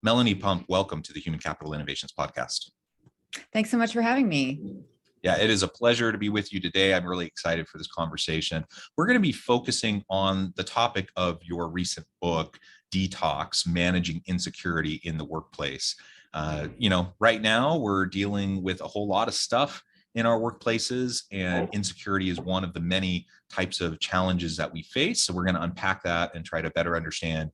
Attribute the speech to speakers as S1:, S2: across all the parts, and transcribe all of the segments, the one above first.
S1: Melanie Pump, welcome to the Human Capital Innovations Podcast.
S2: Thanks so much for having me.
S1: Yeah, it is a pleasure to be with you today. I'm really excited for this conversation. We're going to be focusing on the topic of your recent book, Detox, Managing Insecurity in the Workplace. Right now we're dealing with a whole lot of stuff in our workplaces, and insecurity is one of the many types of challenges that we face. So we're going to unpack that and try to better understand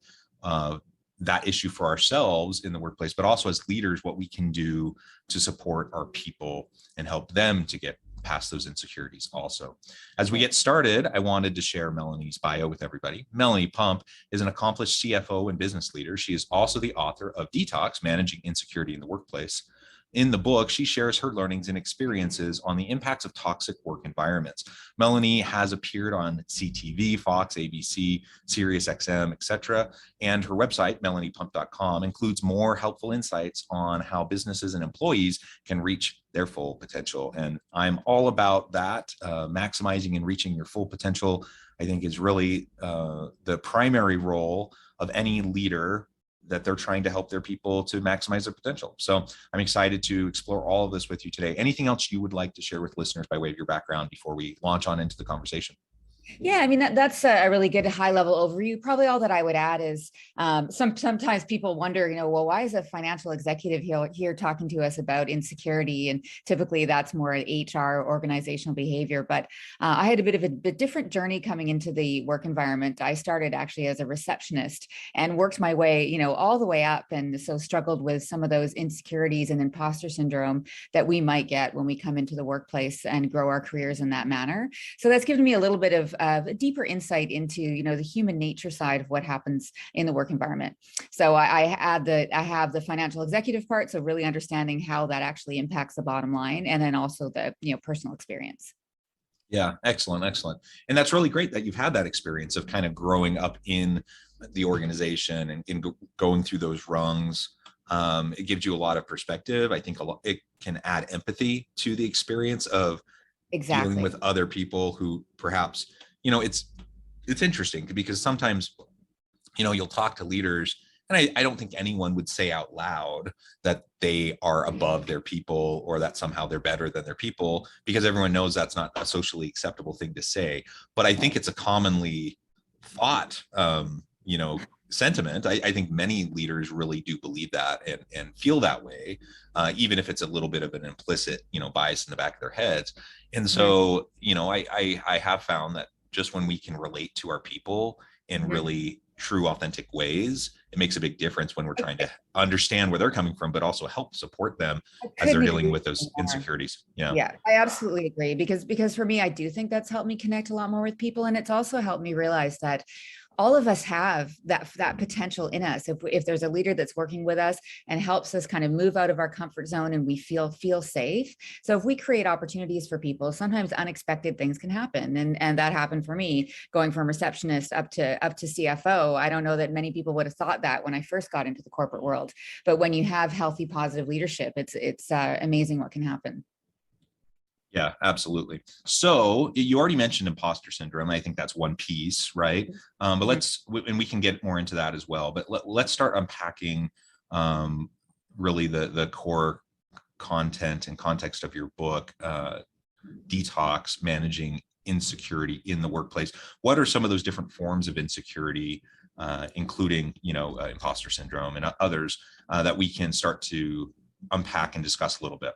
S1: that issue for ourselves in the workplace, but also as leaders, what we can do to support our people and help them to get past those insecurities also. As we get started, I wanted to share Melanie's bio with everybody. Melanie Pump is an accomplished CFO and business leader. She is also the author of Detox, Managing Insecurity in the Workplace. In the book, she shares her learnings and experiences on the impacts of toxic work environments. Melanie has appeared on CTV, Fox, ABC, SiriusXM, etc. And her website, melaniepump.com, includes more helpful insights on how businesses and employees can reach their full potential. And I'm all about that. Maximizing and reaching your full potential, I think, is really the primary role of any leader that they're trying to help their people to maximize their potential. So I'm excited to explore all of this with you today. Anything else you would like to share with listeners by way of your background before we launch on into the conversation?
S2: Yeah, I mean, that's a really good high-level overview. Probably all that I would add is sometimes people wonder, well, why is a financial executive here talking to us about insecurity? And typically that's more HR, organizational behavior. But I had a bit of a different journey coming into the work environment. I started actually as a receptionist and worked my way, all the way up. And so struggled with some of those insecurities and imposter syndrome that we might get when we come into the workplace and grow our careers in that manner. So that's given me a little bit of a deeper insight into the human nature side of what happens in the work environment. So I have the financial executive part, so really understanding how that actually impacts the bottom line, and then also the personal experience.
S1: Yeah, excellent. And that's really great that you've had that experience of kind of growing up in the organization and going through those rungs. It gives you a lot of perspective. I think it can add empathy to the experience of dealing with other people who perhaps, it's interesting because sometimes, you'll talk to leaders, and I don't think anyone would say out loud that they are above their people or that somehow they're better than their people, because everyone knows that's not a socially acceptable thing to say. But I think it's a commonly thought, sentiment. I think many leaders really do believe that and feel that way, even if it's a little bit of an implicit, bias in the back of their heads. And so, I have found that just when we can relate to our people in really true, authentic ways, it makes a big difference when we're trying to understand where they're coming from, but also help support them as they're dealing with those insecurities.
S2: Yeah, I absolutely agree, because for me, I do think that's helped me connect a lot more with people. And it's also helped me realize that all of us have that potential in us. If there's a leader that's working with us and helps us kind of move out of our comfort zone and we feel safe. So if we create opportunities for people, sometimes unexpected things can happen. And that happened for me, going from receptionist up to CFO. I don't know that many people would have thought that when I first got into the corporate world, but when you have healthy, positive leadership, it's amazing what can happen.
S1: Yeah, absolutely. So you already mentioned imposter syndrome. I think that's one piece, right? But we can get more into that as well. But let's start unpacking really the core content and context of your book, Detox, Managing Insecurity in the Workplace. What are some of those different forms of insecurity, including, imposter syndrome and others that we can start to unpack and discuss a little bit?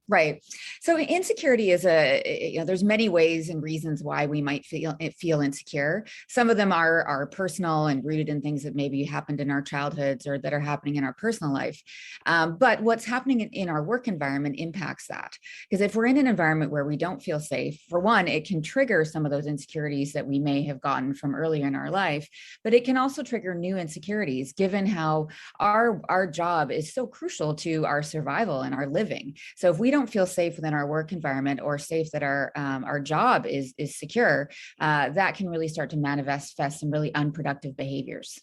S2: Right. So insecurity is there's many ways and reasons why we might feel insecure. Some of them are personal and rooted in things that maybe happened in our childhoods or that are happening in our personal life. But what's happening in our work environment impacts that. Because if we're in an environment where we don't feel safe, for one, it can trigger some of those insecurities that we may have gotten from earlier in our life, but it can also trigger new insecurities, given how our job is so crucial to our survival and our living. So if we don't feel safe within our work environment or safe that our job is secure, that can really start to manifest some really unproductive behaviors.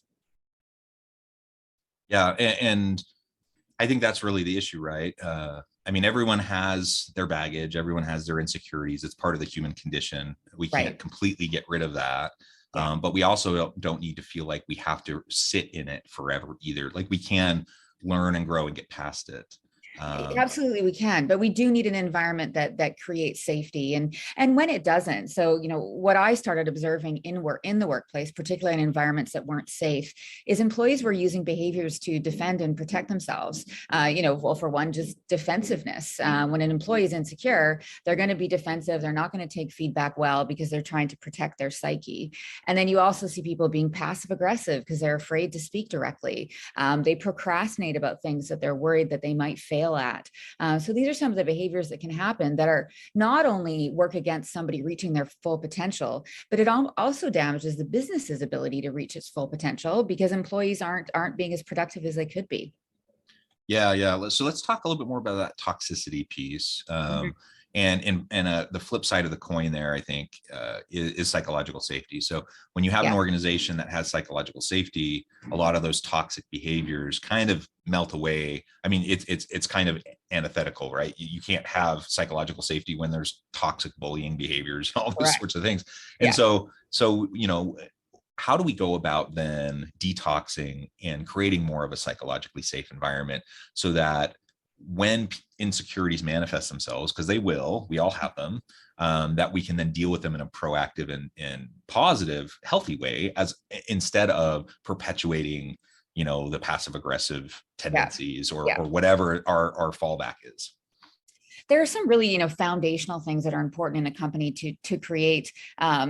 S1: Yeah, and I think that's really the issue, right? Everyone has their baggage, everyone has their insecurities. It's part of the human condition. We can't completely get rid of that. But we also don't need to feel like we have to sit in it forever either. Like we can learn and grow and get past it.
S2: Absolutely, we can, but we do need an environment that creates safety, and when it doesn't. So, what I started observing in the workplace, particularly in environments that weren't safe, is employees were using behaviors to defend and protect themselves. Well, for one, just defensiveness. When an employee is insecure, they're going to be defensive. They're not going to take feedback well because they're trying to protect their psyche. And then you also see people being passive aggressive because they're afraid to speak directly. They procrastinate about things that they're worried that they might fail at. So these are some of the behaviors that can happen that are not only work against somebody reaching their full potential, but it also damages the business's ability to reach its full potential because employees aren't being as productive as they could be.
S1: Yeah. So let's talk a little bit more about that toxicity piece. And the flip side of the coin there, I think, is psychological safety. So when you have an organization that has psychological safety, a lot of those toxic behaviors kind of melt away. I mean, it's kind of antithetical, right? You can't have psychological safety when there's toxic bullying behaviors, all those sorts of things. And so how do we go about then detoxing and creating more of a psychologically safe environment so that when insecurities manifest themselves, because we all have them, that we can then deal with them in a proactive and positive, healthy way, as instead of perpetuating, the passive aggressive tendencies or whatever our fallback is?
S2: There are some really, foundational things that are important in a company to create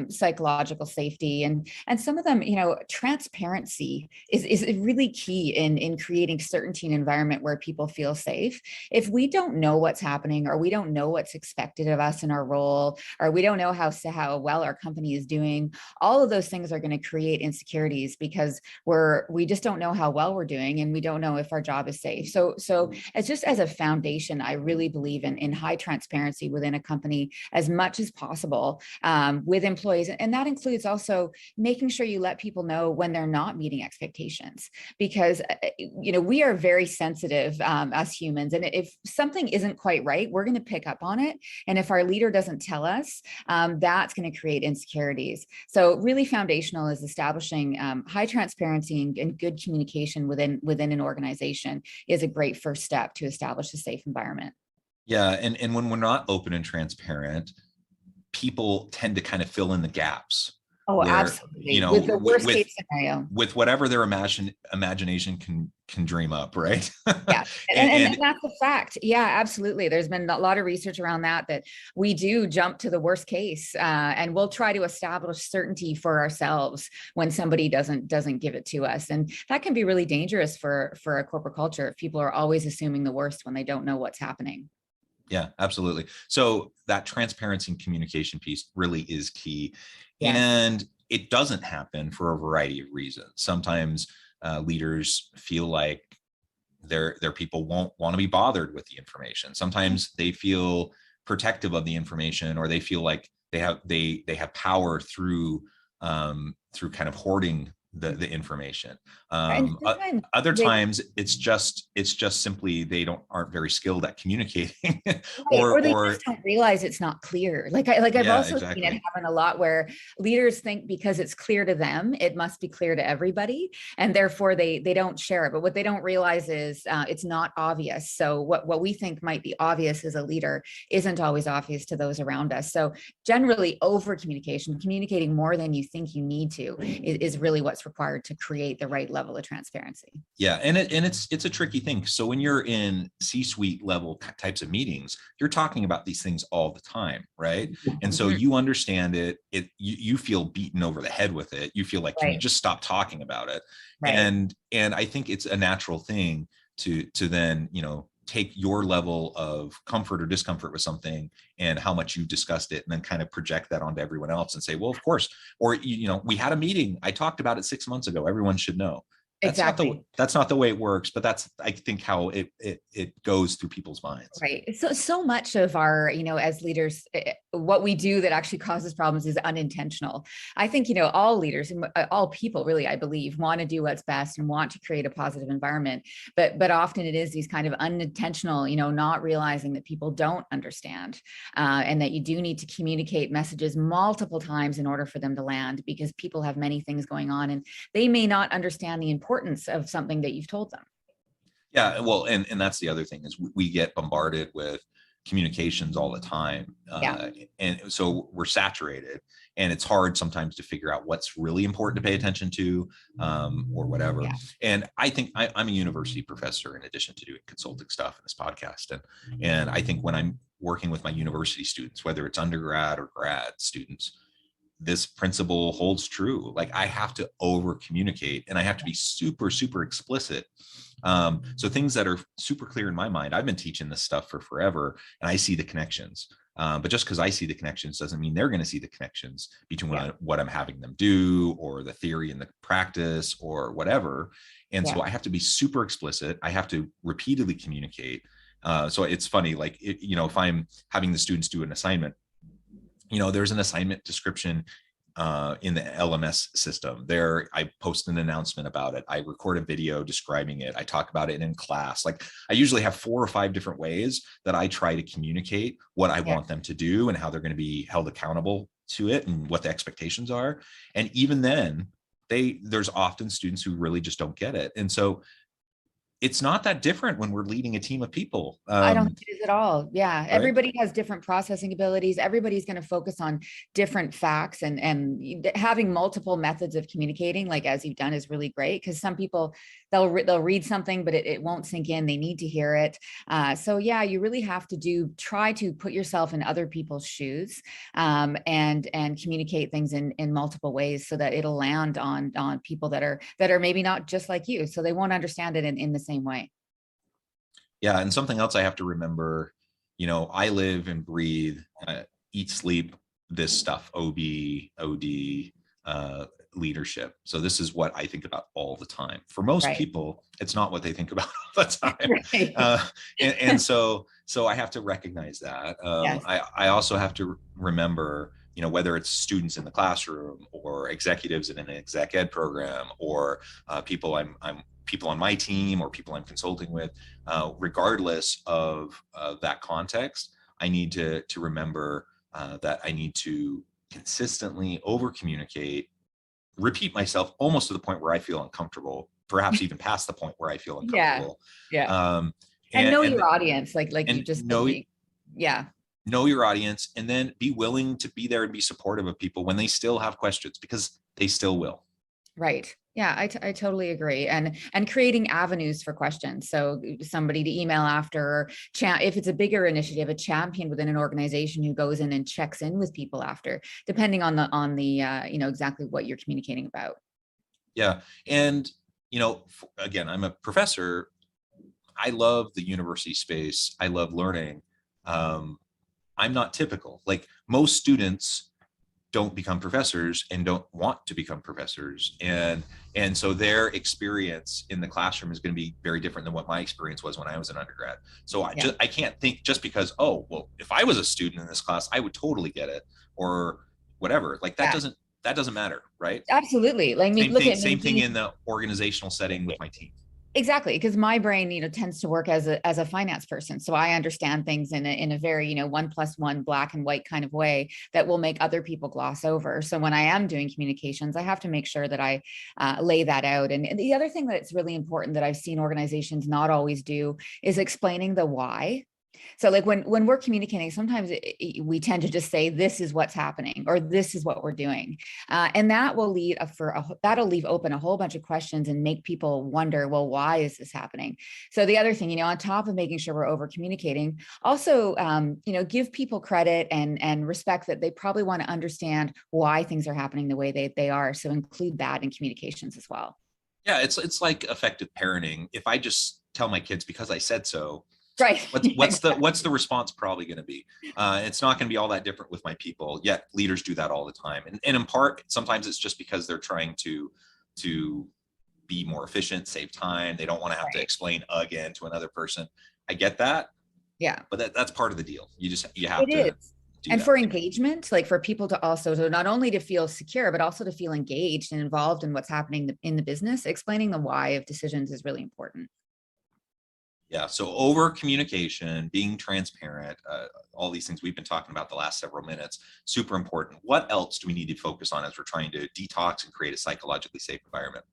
S2: psychological safety, and some of them, transparency is really key in creating certainty in an environment where people feel safe. If we don't know what's happening, or we don't know what's expected of us in our role, or we don't know how well our company is doing, all of those things are going to create insecurities because we just don't know how well we're doing, and we don't know if our job is safe. So it's just as a foundation, I really believe in high transparency within a company as much as possible with employees. And that includes also making sure you let people know when they're not meeting expectations, because, we are very sensitive as humans. And if something isn't quite right, we're going to pick up on it. And if our leader doesn't tell us, that's going to create insecurities. So really foundational is establishing high transparency and good communication within an organization is a great first step to establish a safe environment.
S1: Yeah. And when we're not open and transparent, people tend to kind of fill in the gaps.
S2: Oh,
S1: where,
S2: absolutely. With the worst case scenario.
S1: With whatever their imagination can dream up, right?
S2: Yeah. And that's a fact. Yeah, absolutely. There's been a lot of research around that we do jump to the worst case, and we'll try to establish certainty for ourselves when somebody doesn't give it to us. And that can be really dangerous for a corporate culture if people are always assuming the worst when they don't know what's happening.
S1: Yeah, absolutely. So that transparency and communication piece really is key.
S2: Yes.
S1: And it doesn't happen for a variety of reasons. Sometimes leaders feel like their people won't want to be bothered with the information. Sometimes they feel protective of the information, or they feel like they have power through kind of hoarding the information. Other times it's just simply they aren't very skilled at communicating,
S2: or they just don't realize it's not clear. I've also seen it happen a lot where leaders think because it's clear to them, it must be clear to everybody, and therefore they don't share it. But what they don't realize is it's not obvious. So what we think might be obvious as a leader isn't always obvious to those around us. So generally, over communicating more than you think you need to is really what's required to create the right level of transparency.
S1: Yeah, and it's a tricky thing. So when you're in C-suite level types of meetings, you're talking about these things all the time, right? And so you understand it. You feel beaten over the head with it. You feel like, can you just stop talking about it? Right. And I think it's a natural thing to then take your level of comfort or discomfort with something and how much you discussed it, and then kind of project that onto everyone else and say, well, of course, or, we had a meeting, I talked about it 6 months ago, everyone should know. That's not the way it works, but that's, I think, how it goes through people's minds.
S2: Right. So much of our, as leaders, what we do that actually causes problems is unintentional. I think, all leaders and all people really, I believe, want to do what's best and want to create a positive environment. But often it is these kind of unintentional, not realizing that people don't understand, and that you do need to communicate messages multiple times in order for them to land, because people have many things going on and they may not understand the importance of something that you've told them.
S1: Yeah, well, and that's the other thing is we get bombarded with communications all the time,
S2: Yeah.
S1: and so we're saturated, and it's hard sometimes to figure out what's really important to pay attention to, or whatever.
S2: Yeah.
S1: And I think I'm a university professor in addition to doing consulting stuff in this podcast, and I think when I'm working with my university students, whether it's undergrad or grad students, this principle holds true. Like I have to over communicate and I have to be super, super explicit. So things that are super clear in my mind, I've been teaching this stuff for forever and I see the connections. But just because I see the connections doesn't mean they're going to see the connections between what I'm having them do or the theory and the practice or whatever. And so I have to be super explicit. I have to repeatedly communicate. So it's funny, like, if I'm having the students do an assignment, there's an assignment description in the LMS system. There, I post an announcement about it. I record a video describing it. I talk about it in class. Like I usually have 4 or 5 different ways that I try to communicate what I want them to do and how they're going to be held accountable to it and what the expectations are. And even then, there's often students who really just don't get it. And so it's not that different when we're leading a team of people.
S2: I don't think it is at all. Yeah.
S1: Right?
S2: Everybody has different processing abilities. Everybody's going to focus on different facts, and having multiple methods of communicating, like as you've done, is really great, because some people, they'll read something, but it won't sink in. They need to hear it. So yeah, you really have to try to put yourself in other people's shoes, and communicate things in multiple ways so that it'll land on people that are maybe not just like you. So they won't understand it in the same way.
S1: Yeah. And something else I have to remember, I live and breathe, eat, sleep, this stuff, OD, leadership. So this is what I think about all the time. For most people, it's not what they think about all the time. And so I have to recognize that. I also have to remember, whether it's students in the classroom or executives in an exec ed program or people people on my team or people I'm consulting with, regardless of that context, I need to remember that I need to consistently over communicate, repeat myself almost to the point where I feel uncomfortable, perhaps even past the point where I feel uncomfortable.
S2: And know your audience, like you just
S1: know,
S2: yeah.
S1: Know your audience, and then be willing to be there and be supportive of people when they still have questions, because they still will.
S2: Right. Yeah, I totally agree. And creating avenues for questions. So somebody to email after, or if it's a bigger initiative, a champion within an organization who goes in and checks in with people after, depending on the exactly what you're communicating about.
S1: Yeah. And, again, I'm a professor. I love the university space. I love learning. I'm not typical. Like most students don't become professors and don't want to become professors. And so their experience in the classroom is going to be very different than what my experience was when I was an undergrad. So I can't think just because, oh, well, if I was a student in this class, I would totally get it or whatever. Like that doesn't matter. Right.
S2: Absolutely. Like
S1: same thing in the organizational setting with my team.
S2: Exactly, because my brain, tends to work as a finance person, so I understand things in a very 1+1 black and white kind of way that will make other people gloss over. So when I am doing communications, I have to make sure that I lay that out. And the other thing that's really important that I've seen organizations not always do is explaining the why. So like when we're communicating, sometimes we tend to just say, this is what's happening, or this is what we're doing. And that will that'll leave open a whole bunch of questions and make people wonder, well, why is this happening? So the other thing, on top of making sure we're over communicating, also, give people credit and respect that they probably want to understand why things are happening the way they are. So include that in communications as well.
S1: Yeah. It's like effective parenting. If I just tell my kids because I said so,
S2: right.
S1: What's the response probably going to be? It's not going to be all that different with my people. Yet leaders do that all the time, and in part, sometimes it's just because they're trying to be more efficient, save time. They don't want to have to explain again to another person. I get that.
S2: Yeah,
S1: but that's part of the deal. You have to.
S2: Is. And for engagement, like for people to also, so not only to feel secure, but also to feel engaged and involved in what's happening in the business, explaining the why of decisions is really important.
S1: Yeah. So over communication, being transparent, all these things we've been talking about the last several minutes, super important. What else do we need to focus on as we're trying to detox and create a psychologically safe environment?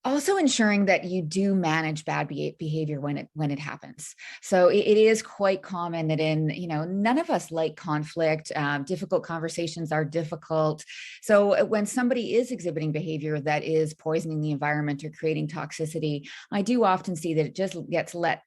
S2: Also ensuring that you do manage bad behavior when it happens. So it is quite common that none of us like conflict. Difficult conversations are difficult. So when somebody is exhibiting behavior that is poisoning the environment or creating toxicity, I do often see that it just gets let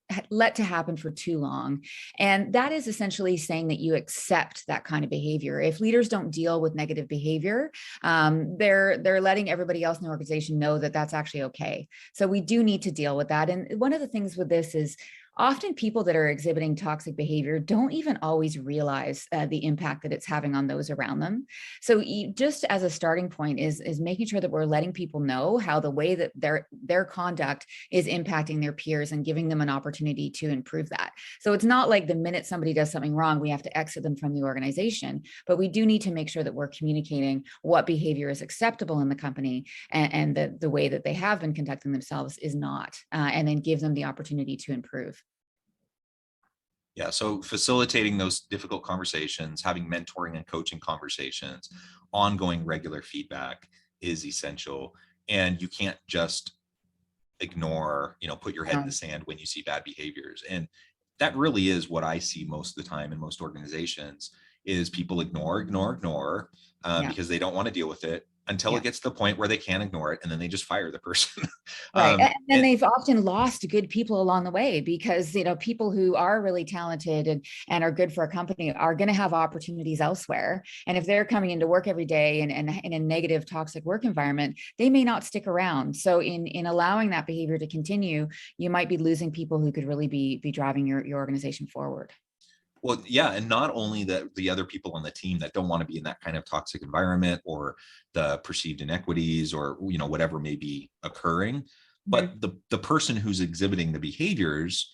S2: to happen for too long. And that is essentially saying that you accept that kind of behavior. If leaders don't deal with negative behavior, they're letting everybody else in the organization know that that's actually okay. So we do need to deal with that. And one of the things with this is often people that are exhibiting toxic behavior don't even always realize the impact that it's having on those around them. So just as a starting point is making sure that we're letting people know how the way that their conduct is impacting their peers and giving them an opportunity to improve that. So it's not like the minute somebody does something wrong, we have to exit them from the organization, but we do need to make sure that we're communicating what behavior is acceptable in the company and the way that they have been conducting themselves is not, and then give them the opportunity to improve.
S1: Yeah, so facilitating those difficult conversations, having mentoring and coaching conversations, ongoing regular feedback is essential. And you can't just ignore, put your head in the sand when you see bad behaviors. And that really is what I see most of the time in most organizations is people ignore,
S2: Yeah.
S1: because they don't want to deal with it until
S2: Yeah.
S1: it gets to the point where they can't ignore it, and then they just fire the person.
S2: Right. And then
S1: And
S2: they've often lost good people along the way because, people who are really talented and are good for a company are going to have opportunities elsewhere. And if they're coming into work every day and in a negative, toxic work environment, they may not stick around. So in allowing that behavior to continue, you might be losing people who could really be driving your organization forward.
S1: well, yeah, and not only the other people on the team that don't want to be in that kind of toxic environment or the perceived inequities or whatever may be occurring,
S2: Mhm.
S1: but the person who's exhibiting the behaviors,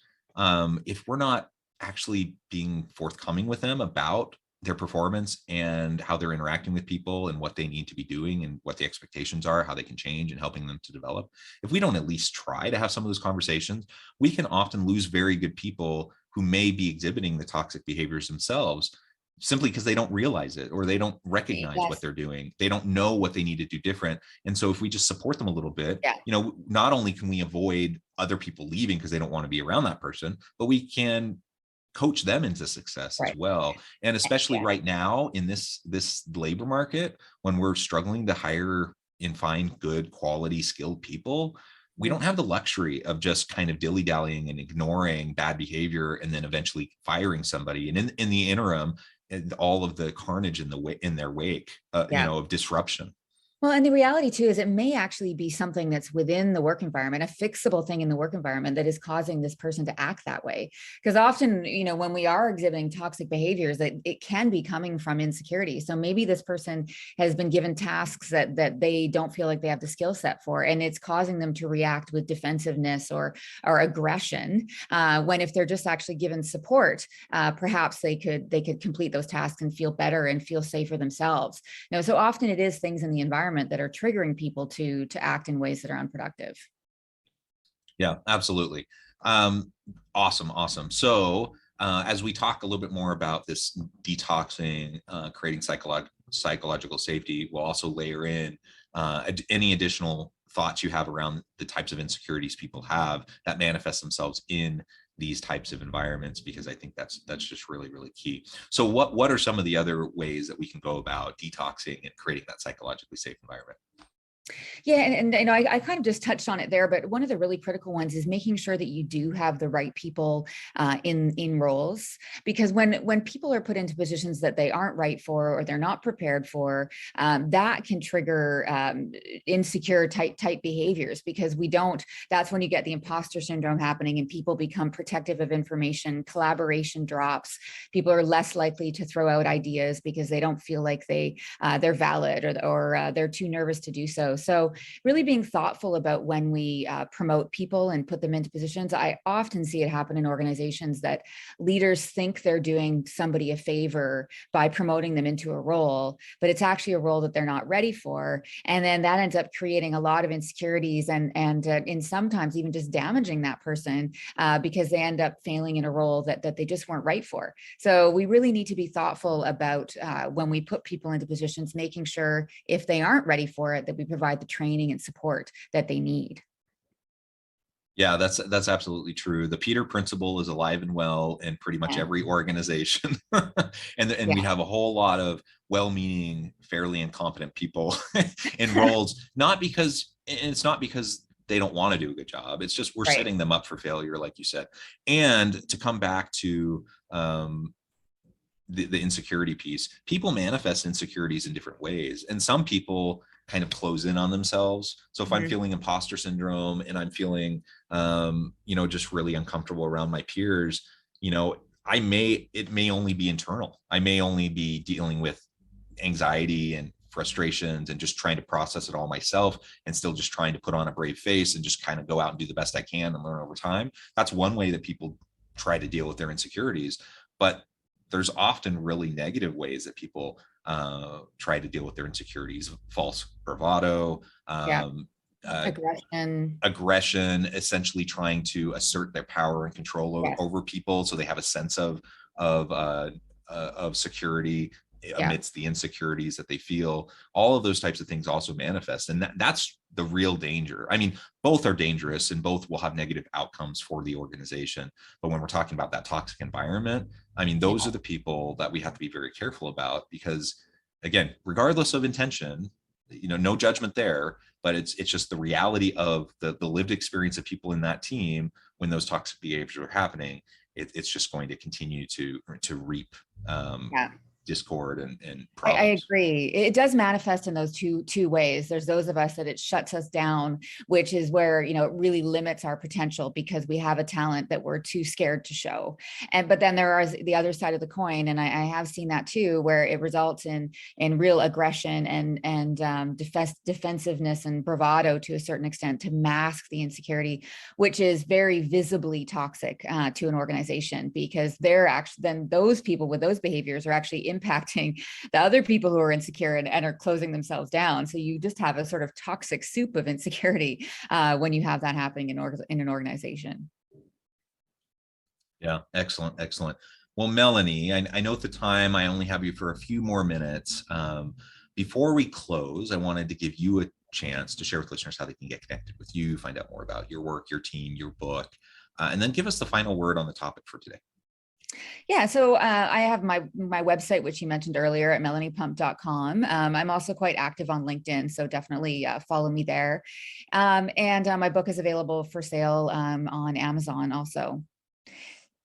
S1: if we're not actually being forthcoming with them about their performance and how they're interacting with people and what they need to be doing and what the expectations are, how they can change and helping them to develop. If we don't at least try to have some of those conversations, we can often lose very good people who may be exhibiting the toxic behaviors themselves simply because they don't realize it or they don't recognize what
S2: Yes.
S1: they're doing. They don't know what they need to do different. And so if we just support them a little bit,
S2: Yeah.
S1: not only can we avoid other people leaving because they don't want to be around that person, but we can coach them into success as
S2: Right.
S1: well. And especially
S2: Yeah.
S1: right now in this labor market, when we're struggling to hire and find good quality skilled people, we don't
S2: Mhm.
S1: have the luxury of just kind of dilly-dallying and ignoring bad behavior and then eventually firing somebody. And in the interim, all of the carnage in their wake,
S2: Yeah.
S1: of disruption.
S2: Well, and the reality too is it may actually be something that's within the work environment, a fixable thing in the work environment that is causing this person to act that way. Because often, when we are exhibiting toxic behaviors, that it can be coming from insecurity. So maybe this person has been given tasks that they don't feel like they have the skill set for, and it's causing them to react with defensiveness or aggression. When if they're just actually given support, perhaps they could complete those tasks and feel better and feel safer themselves. So often it is things in the environment that are triggering people to act in ways that are unproductive.
S1: Yeah, absolutely. Um, awesome. So as we talk a little bit more about this detoxing, creating psychological safety, we'll also layer in any additional thoughts you have around the types of insecurities people have that manifest themselves in these types of environments, because I think that's just really, really key. So what are some of the other ways that we can go about detoxing and creating that psychologically safe environment?
S2: Yeah, and I kind of just touched on it there, but one of the really critical ones is making sure that you do have the right people in roles, because when people are put into positions that they aren't right for or they're not prepared for, that can trigger insecure type behaviors, because we don't. That's when you get the imposter syndrome happening, and people become protective of information. Collaboration drops. People are less likely to throw out ideas because they don't feel like they're valid, or they're too nervous to do so. So really being thoughtful about when we promote people and put them into positions. I often see it happen in organizations that leaders think they're doing somebody a favor by promoting them into a role, but it's actually a role that they're not ready for. And then that ends up creating a lot of insecurities and in sometimes even just damaging that person because they end up failing in a role that they just weren't right for. So we really need to be thoughtful about when we put people into positions, making sure if they aren't ready for it, that we provide the training and support that they need.
S1: Yeah, that's absolutely true. The Peter Principle is alive and well in pretty much
S2: Yeah.
S1: every organization, and we
S2: Yeah.
S1: have a whole lot of well-meaning, fairly incompetent people in roles. Not because and it's not because they don't want to do a good job. It's just we're
S2: Right.
S1: setting them up for failure, like you said. And to come back to the insecurity piece, people manifest insecurities in different ways, and some people kind of close in on themselves. So if I'm
S2: Mhm.
S1: feeling imposter syndrome and I'm feeling just really uncomfortable around my peers, it may only be internal. I may only be dealing with anxiety and frustrations and just trying to process it all myself, and still just trying to put on a brave face and just kind of go out and do the best I can and learn over time. That's one way that people try to deal with their insecurities. But there's often really negative ways that people try to deal with their insecurities: false bravado,
S2: Yeah.
S1: uh,
S2: Aggression.
S1: aggression, essentially trying to assert their power and control
S2: Yes.
S1: over people, so they have a sense of security
S2: Yeah.
S1: amidst the insecurities that they feel. All of those types of things also manifest, and that's the real danger. I mean, both are dangerous and both will have negative outcomes for the organization. But when we're talking about that toxic environment, I mean, those are
S2: Yeah.
S1: the people that we have to be very careful about, because again, regardless of intention, no judgment there, but it's just the reality of the lived experience of people in that team. When those toxic behaviors are happening, it's just going to continue to reap
S2: Yeah.
S1: discord and
S2: I
S1: problems.
S2: agree. It does manifest in those two ways. There's those of us that it shuts us down, which is where, it really limits our potential because we have a talent that we're too scared to show. But then there are the other side of the coin, and I have seen that too, where it results in real aggression and defensiveness and bravado to a certain extent to mask the insecurity, which is very visibly toxic to an organization, because they're actually, then those people with those behaviors are actually impacting the other people who are insecure and are closing themselves down. So you just have a sort of toxic soup of insecurity when you have that happening in an organization.
S1: Yeah, excellent, excellent. Well, Melanie, I know at the time I only have you for a few more minutes. Before we close, I wanted to give you a chance to share with listeners how they can get connected with you, find out more about your work, your team, your book, and then give us the final word on the topic for today.
S2: Yeah, so I have my website, which you mentioned earlier, at melaniepump.com. I'm also quite active on LinkedIn, so definitely follow me there. And my book is available for sale on Amazon also.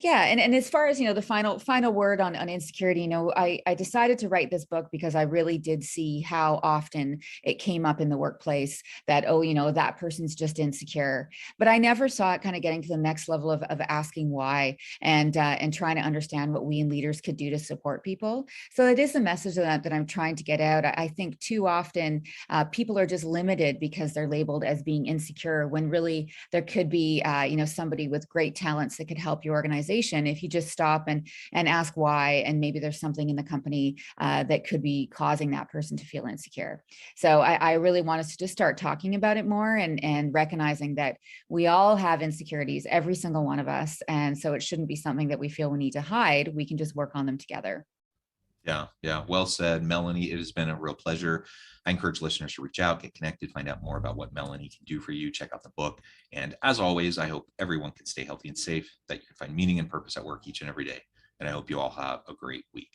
S2: Yeah, and as far as the final word on insecurity, I decided to write this book because I really did see how often it came up in the workplace that, oh, that person's just insecure. But I never saw it kind of getting to the next level of asking why and trying to understand what we and leaders could do to support people. So it is a message that I'm trying to get out. I think too often people are just limited because they're labeled as being insecure, when really there could be somebody with great talents that could help your organization if you just stop and ask why, and maybe there's something in the company that could be causing that person to feel insecure. So I really want us to just start talking about it more and recognizing that we all have insecurities, every single one of us, and so it shouldn't be something that we feel we need to hide. We can just work on them together.
S1: Yeah, yeah. Well said, Melanie. It has been a real pleasure. I encourage listeners to reach out, get connected, find out more about what Melanie can do for you. Check out the book. And as always, I hope everyone can stay healthy and safe, that you can find meaning and purpose at work each and every day. And I hope you all have a great week.